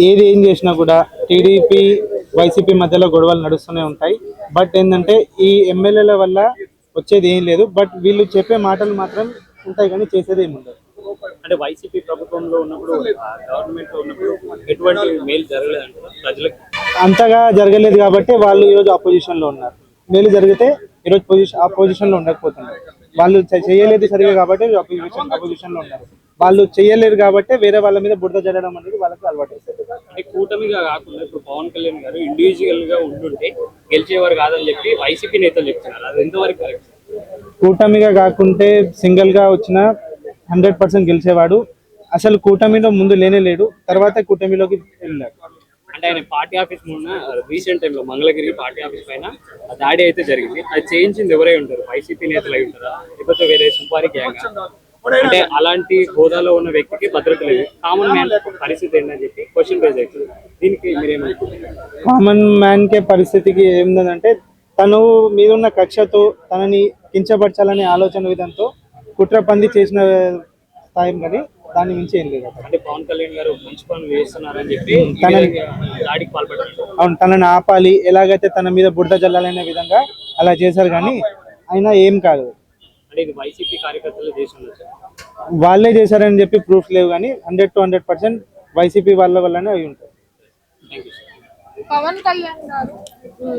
ఏది ఏం చేసినా కూడా టీడీపీ వైసీపీ మధ్యలో గొడవలు నడుస్తూనే ఉంటాయి. బట్ ఏంటంటే ఈ ఎమ్మెల్యేల వల్ల వచ్చేది ఏం లేదు. బట్ వీళ్ళు చెప్పే మాటలు మాత్రం ఉంటాయి కానీ చేసేది ఏమి ఉండదు. అంటే వైసీపీ ప్రభుత్వంలో ఉన్నప్పుడు గవర్నమెంట్ లో ఉన్నప్పుడు ఎటువంటి మేలు జరగలేదంట ప్రజలకు. అంతగా జరగలేదు కాబట్టి వాళ్ళు ఈరోజు ఆపోజిషన్ లో ఉన్నారు. మేలు జరిగితే ఈరోజు ఆపోజిషన్ లో ఉండకపోతున్నారు. వాళ్ళు చేయలేదు సరిగా కాబట్టి ఆపోజిషన్ లో ఉన్నారు. వాళ్ళు చేయలేరు కాబట్టి వేరే వాళ్ళ మీద బురద జరగడం అనేది వాళ్ళకి అలవాటు. అంటే కూటమిగా కాకుండా ఇప్పుడు పవన్ కళ్యాణ్ గారు ఇండివిజువల్ గా ఉండుంటే గెలిచేవారు కాదని చెప్పి వైసీపీ నేతలు చెప్తున్నారు. అది ఎంతవరకు కరెక్ట్? కూటమిగా కాకుంటే సింగిల్ గా వచ్చిన 100% గెలిచేవాడు. అసలు కూటమిలో ముందు లేడు, తర్వాత కూటమిలోకి వెళ్ళాడు. అంటే ఆయన పార్టీ ఆఫీస్ మొన్న రీసెంట్ టైంలో మంగళగిరి పార్టీ ఆఫీస్ పైన దాడి అయితే జరిగింది. అది చేయించింది ఎవరై ఉంటారు? వైసీపీ నేతలు అయి ఉంటారా, లేకపోతే వేరే సుపారీ గ్యాంగ్? అంటే అలాంటి హోదాలో ఉన్న వ్యక్తికి భద్రత లేదు. కామన్ మ్యాన్ పరిస్థితి ఏంటని చెప్పి క్వశ్చన్ రేజ్ అవుతుంది. దీనికి మీరేమనుకుంటున్నారు? కామన్ మ్యాన్ కే పరిస్థితికి ఏముందంటే తను మీదున్న కక్షతో తనని కించపరచాలనే ఆలోచన విధంతో కుట్ర పంది చేసిన స్థాయి కానీ దాని మించి ఏం లేదు. అంటే పవన్ కళ్యాణ్ గారు మంచి పనులు చేస్తున్నారని చెప్పి దాడికి పాల్పడ్డారు. అవును, తనని ఆపాలి, ఎలాగైతే తన మీద బురద జల్లాలనే విధంగా అలా చేశారు కానీ అయినా ఏం కాదు. అంటే ఇది వైసీపీ కార్యకర్తలు చేస్తున్నారు, వాళ్ళే చేశారని చెప్పి ప్రూఫ్ లేవు కానీ 100% వైసీపీ వాళ్ళ వల్లనే అవి ఉంటాయి. పవన్ కళ్యాణ్ గారు